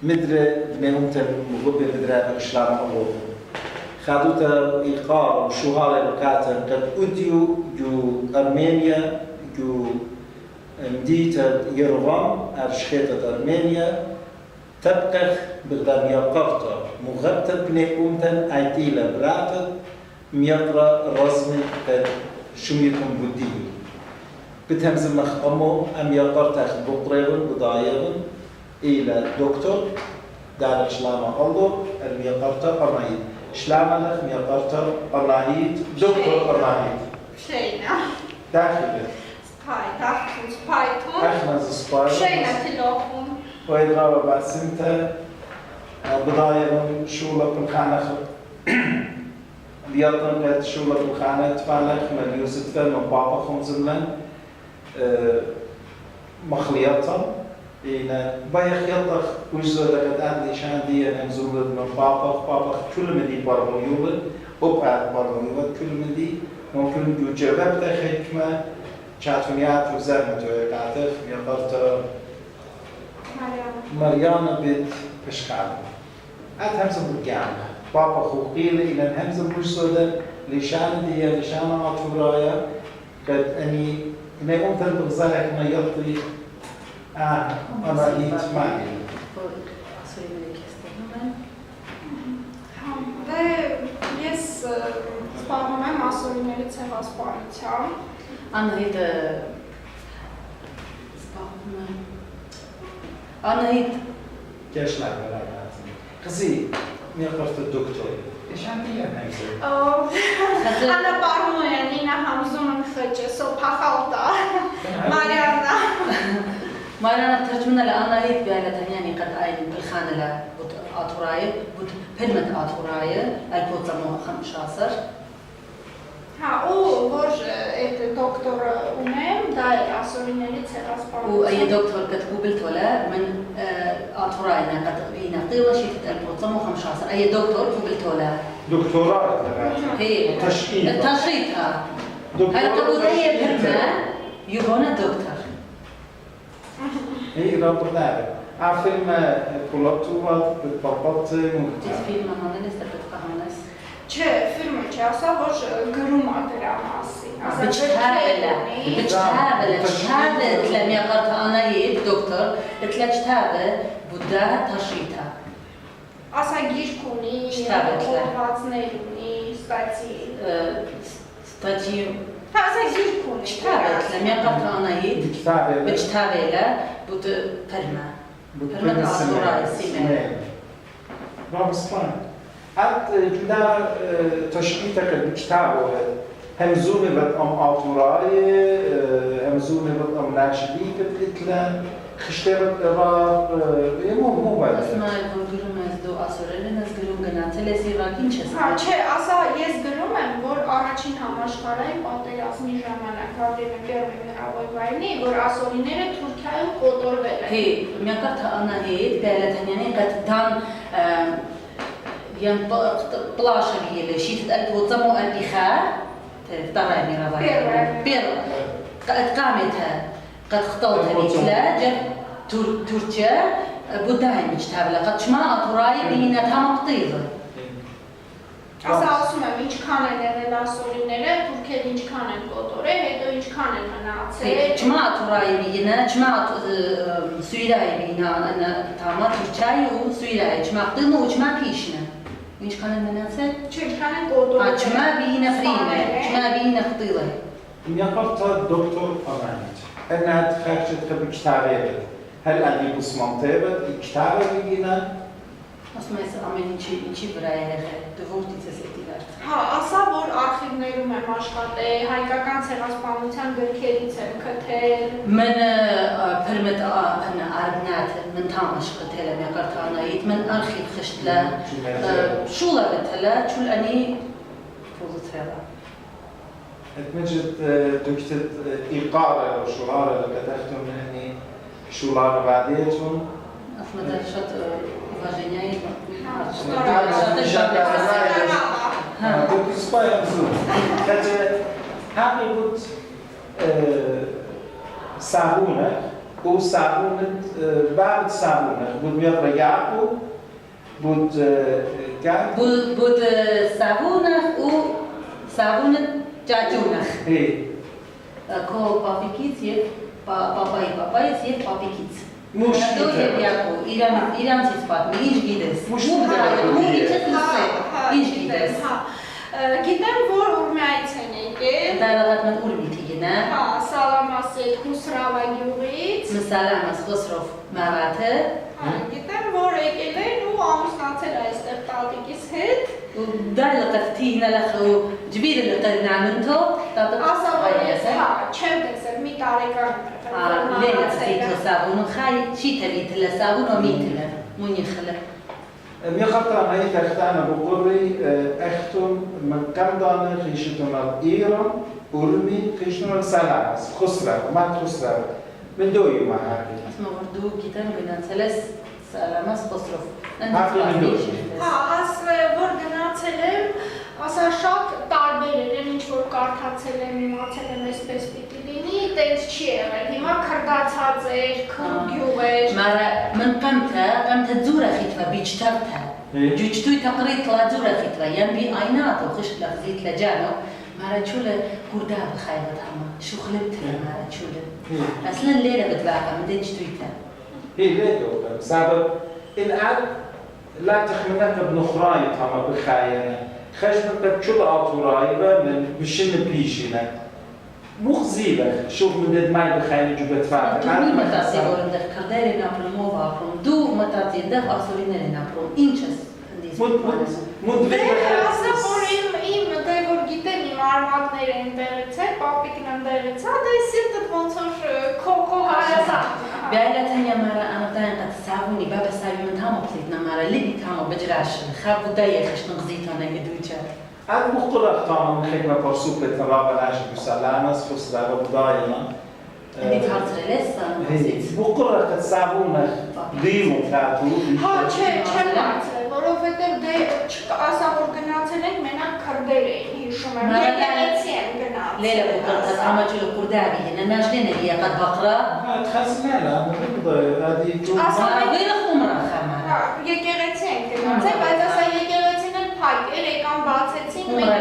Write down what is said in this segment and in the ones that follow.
مدري بنيمتن مغبي مدري بإسلام الله خدوتا إيقار وشوهار القاتل قد أديو جو أرمينيا جو مدينة يروان أرشخيطة أرمينيا تبقى بغداد يقفتا مغبتا بنيمتن أيتيلا براتت ميقرا رزمي قد شميكم بديو بتهمز مخمو أم يقرتخ بطريغن بضايغن إلى دكتور دار شلامة الله الميقرتا قرنايد شلامة لك ميقرتا قرنايد دكتور قرنايد شينا داخل سبايتون احنا سبايتون شينا تلوخون ويدراوا بسنتا بضايغن شولة بالخانخ بيطن قد شولة بالخانة تفالخ من يوسف من بابا خمزملن مخليطا إن بايخ يلطخ وجزء دقت أدلي شان دي نمزولد من بابا كل من دي برميولد وبعد برميولد كل من دي ممكن يجرب تخيكما شاتونيات وزرمة ويقاتف يقرت مريانا بيت بشكال أد همزة بالجامعة بابا خوقيل إلى همزة وجزء لشان دي لشان عطورايا قد أني ما يمكن بغزالك ما يلطي أنا يتمعني. Ես սպառնում եմ ասորիների ցեղասպանությամբ։ Անահիտը սպառնում է։ Անահիտ Կեշլակ վրայացին։ Խզի, մի խորտը դոկտոր։ Էշան դի եմ հեմսը։ Անա պարնում է, նինա համզում եմ խճը, սոպախալտա, մարիանա։ مارانا ترجمنا لأنهيت بهالتانياني قد أين بالخانة بوت آتوراي بوت فيلمت آتوراي البوت زمو 15 ها وور دكتور أمم دا أسورينالي تسراسبار وأي دكتور قد قبلت ولا من آتوراينا قد ينقي شيء البوت زمو 15 أي دكتور قبلت ولا دكتوراه هي تشخيص التشخيصها هل قبل هي بهرنا يبغون دكتور هي رابط نابل فيلم كولاتوات بالضبط فيلم هذا لسه بتفهمناس چه فیلم چه اصلا باش گروما دراماسی بتشتغل لما قرأت أنا يد دكتور تلاقي بودا تشريطها اصلا گیر کنی قربات نیرونی статью اصلا گیر کنی تشتغل لما قرأت أنا يد بتشتغل بودا فرما أسرار سيمة رامز كلان أنت جدا تشريطك بتشتغل همزوني بدأم آتوراي همزوني بدأم ناشدي بتقتلن خشتبت إراق مو بعد اسمع الفنجرم دو أسرار نزگرم گناه تلسی راکین چه ها چه اصلا ես գրում եմ որ առաջին համաշխարհային պատերազմի ժամանակ արդեն Первой мировой войны որ ասորիները Թուրքիայում կոտորվել են هي ميقات أنا هيد بلدهنياني قد دان ين بلاشة بيله شيء تتقلب وتزمو الإخاء ترى ميرا بير قد قامتها قد خطوتها بيتلاجة تركيا بوداين مجتابلة قد شما أطراي بيناتها مقطيظة Ասա ասում եմ ինչքան են եղել ասորիները, թուրքերը ինչքան են կոտորել, հետո ինչքան են մնացել։ Չմա Թուրայի բինա, չմա Սույրայի բինա, տամա Թուրքիայի ու Սույրայի, չմա տումը ու չմա փիշնը։ Ինչքան են մնացել։ Ինչքան են կոտորել։ Չմա բինա ֆրիմը, չմա բինա խտիլը։ ميقات دكتور أمانت أنها تخرجت بكتابة هل أني بسمنتها بكتابة بينا Ասում ես ամեն ինչի վրա է եղել, դու որտից ես էդի վերջ։ Հա, ասա որ արխիվներում եմ աշխատել, հայկական ցեղասպանության գրքերից եմ քթել։ من فرمت أنا أربنات من تامش قتلة من قرطانيت من أرخي خشتلة شو لا قتلة شو الأني فوزت هذا اتمجد دكتت إيقارة وشلارة لقدرتم أني شلارة بعديتهم أفمد شط واجنياي دكتور سبايا مزود كانت هامي بود صابونة وصابونة باب صابونة بود ميضرة يعقو بود كان بود صابونخ و صابونة جاجونخ إيه كو بابيكيت يف باباي يف بابيكيت مش دو يبيعكو إيران تتفات ميش جيدس مش مو إيش إيش جيدس Գիտեմ, որ ուրմայից են եկել։ دارت من أولمي تيجينا Հա, Սալամասետ Խուսրավա գյուղից։ مسالة خسرف مراته Հա, գիտեմ, որ եկել են ու ամուսնացել այստեղ տատիկիս հետ։ ودار اللي قفتينا لخ وجبير اللي قدرنا منته Ասա որ ես հա, չեմ տեսել մի տարեկան ليه سيتو صابون وخاي شي تبيت له صابون وميتله مو يخله مي خطر هاي تختانا بقري اختم من كم دانه خيشتنا ايران ارمي خيشتنا سلاس خسرة ما خسرة من دوي ما هاي اسمه وردو كتاب بنا ثلاث سلامات خسرف انت هاي من دوي Հա, աս որ գնացել եմ, ասա շատ տարբեր էր, ինչ որ կարդացել եմ, իմացել եմ, այսպես պիտի լինի, տենց չի եղել։ Հիմա քրդացած էր, քնգյուղ էր։ مرة من قمت تزورة خيتها بيجترتها جوجتوي تقريت لا زورة خيتها ينبي اينات وخشت لخزيت لجانو مرة شوله كردا بخايبة هما شو خلبتها مرة شوله اصلا الليلة بتباعها من دين جتويتها هي ليه دوبا بسبب إن عاد لا تخمنك بنخراي تما بخاينة خشمك شو الأطورايبة من بشن بيشينا مخزيلة شوف من دد ماي بخاينة جو بتفاعل تقول متى يقولون ده كرداري نابلو موفا بروم دو متى ده أصولين نابلو إنشس مد Ասա որ իմ դե որ գիտեմ իմ արմատները ընդեղից է, պապիկն ընդեղից է, դե սիրտդ ոնց որ քո հարազատ։ بعيلة يا مرة أنا طايقة قد تساعدوني بابا ساوي من تامو بسيطنا مرة اللي تامو بجراش خاب ودايا خش نغزيتو أنا قدوجة أنا مختلف طبعا من حكمة برسوبة ترابة ناشي بسلامس خسرة وبضاينا اللي تهارت لسه بقرة قد ساعدونا ديمو فاتو Հա, չեմ հարցրել, որովհետև դե ասա որ գնացել ենք մենակ քրդեր էին հիշում եմ։ Եկեղեցի եմ գնացել։ ليلة بكرة أما شو الكردابي هنا ناشلين هي قد بقرة تخزنا لها هذه ما وين خمرة خمرة Հա, եկեղեցի ենք գնացել, բայց ասա եկեղեցին էլ փակ էր, եկան բացեցին خمرة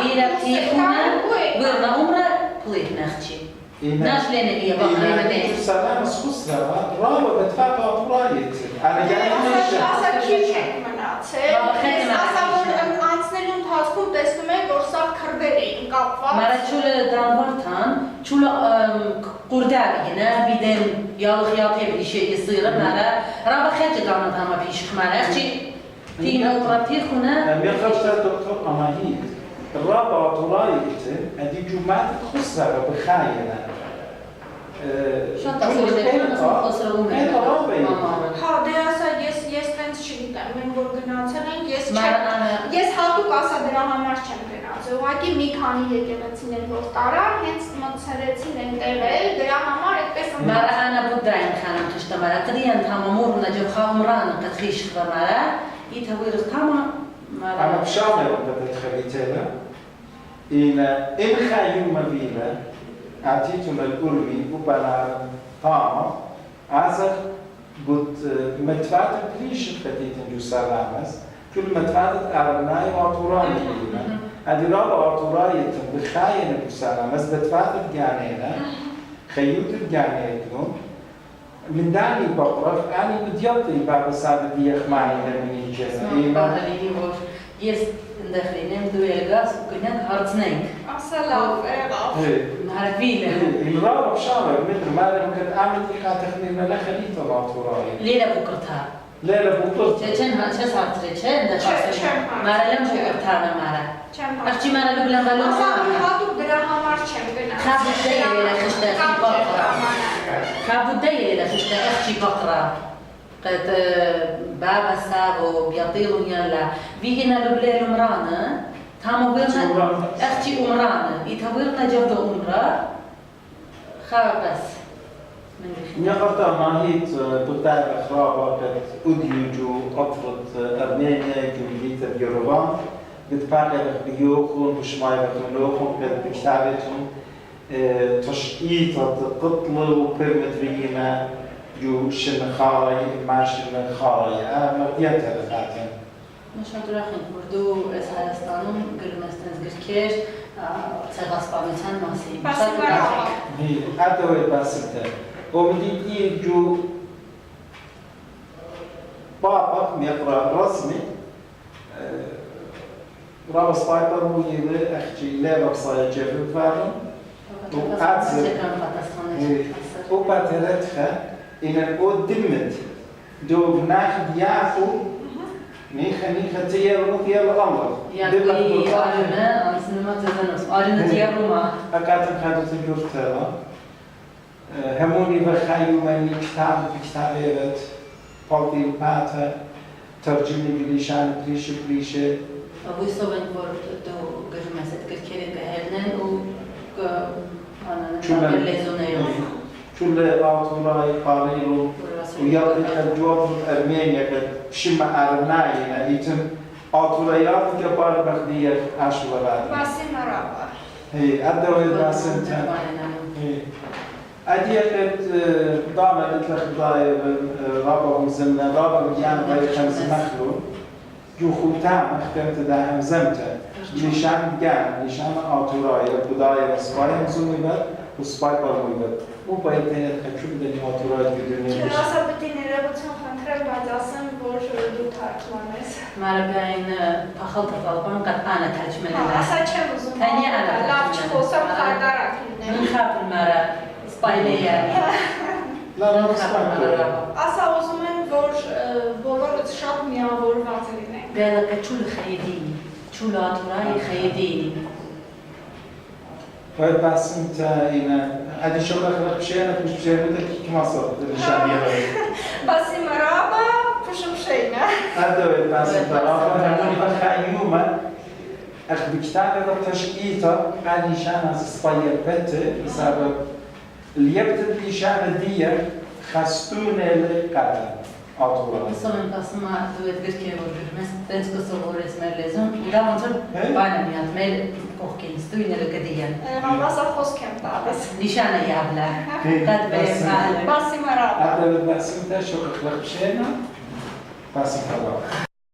بيرة تيخونا ويرنا عمرة بليت نختي ناشلين هي بقرة مدين سلامس خسرة رابا بتفاقع طرايت أنا جاي Ասա քիչ ենք մնացել։ Ասա որ անցնելու ընթացքում տեսնում եմ որ սա քրդեր էին կապված։ مرة شو الدانفرتان شو الكردابي هنا بدين يالو خياطي بدي شيء يصير مرة رابا خيرت دانتها ما فيش مرة أختي تينا وطرتيخ هنا ميخرجت دكتور أماهيد الرابع طرايت هذه جمعة خسرة بخاينة شو تصير ده خسرة Հա, դե ասա ես տենց չգիտեմ, մենք որ գնացել ենք, مرة ես հատուկ ասա դրա համար չեմ գնացել։ Ուղղակի մի քանի եկեղեցիներ որ տարան, հենց մտցրեցին այնտեղ, դրա համար այդպես مرة أنا بداين خانم تشتمل قديا تاما مورنا جب خاهم رانا قد خيش خبر مرة يتوير تاما أنا مرة بشامل بدأت خليتها إن خايم مبيلة أعطيتنا الأرمي وبنا طعمة عزر قلت مدفعت بليش خديتن جو سلامس كل مدفعت أرناي وطوراي بينا هذه رابع وطوراي بخاين جو سلامس بدفعت بجانينا خيوت بجانينا من داني بقرف أنا بديوتي بابا سادة ديخ معي من الجنة يس داخلين دو يلغاس وكناك هارتنينك ասա լավ, եղավ։ مهرفيلة الرابع بشامل مثل ما لما كنت أعمل إيقاع تخديم لا خليته وطوراي ليلة بكرتها ليلة بقرت شو صار تري شو مرة لم بكرتها أنا مرة Չեմ أختي مرة لبلا غلو Ասա հատուկ դրա համար չեմ գնացել։ خاب الداية إلى خشتة في بقرة خاب الداية إلى خشتة أختي بقرة قد بابا سابو بيطيلوا يلا بيجينا لبلا المرانة تامو بيرنا أختي أمرانة يتويرنا جبدو أمرا خاب بس نقطة ماهيت بتاع خرابة كت أديجو أفرد أرمينيا كمية بيروفان بتباقي بيوخون بشماي بخلوخون كت بكتابتهم تشقيط قطلة وبرمترينا جو شن خاري ما شن خاري مرديتها لفاتن مشان تراخين بردو از هالستانم گرمستنز گرکش سغاس بامیتن ماسی باسم مرحبا هي أدوية باسمتها ومدي جو بابا ميقرأ رسمي رابس بايبر ويلي أحكي لا بصايا جيفن فارن وباترتها إن الأودمت دو ناخد يعفو نيخا تيارو الله يعني أرنا عن سينما تزنس أرنا تيارو ما أكاتم خادو تجورتها هموني بخايو مني كتاب إيرت بالدي باتا ترجمي بليشان بريشة أبوي صوبن بورد دو گرمست گرکری گهلنن و أنا نبلزونه يوم كل آتوراي قاريرو ويالك الجواب أرمينيا بشمع أرناي نهيتم آتوريات كبار بخدية أشوالات باسم مرحبا هي أدوي باسمتها أدي قد ضامن الخضايا رابع مزمنا رابع مجان غير خمس مخلو جو خوتام اختمت ده همزمته نشان جان نشان آتوراي بداية سباي مزمي بد وسباي برمي بد مو باید تنید خشوب دنی آتوراي بدونی که راسا بدینی ربطان خانتر بعد اصلا برش دو ترجمانس مرا بين فخلت طالبان قد أنا ترجمة لنا اصلا چه موضوع تاني أنا لافچ خوصم خاردار من خاف المرا سبايلية لا لا سباي اصلا وزمن برش بولار شاب میآور واترینه قالك شو الخيديني شو الأطراي خيديني باید باسمت اینا ادی شغل خلق بشه أنا مش بشه بدك كم صار نشان يلا باسم مرحبا پشم شینه أدوي باسمت رافع همونی بخیومه أخ بكتاب التشقيطة قال نشان از سباير بته بسبب اليبت نشان دي خستون القتل آتورا صمم قسمة دوت قركي ورجمس بنت قصة ورسم اللازم ولا منظر بانا ميات ميل كوكين ستوين القديا راسا خوص كم بابس نشانة يابلا قد بين معلم باسم مرحبا أدوي باسمت شغل خلق بشينا باسمت الله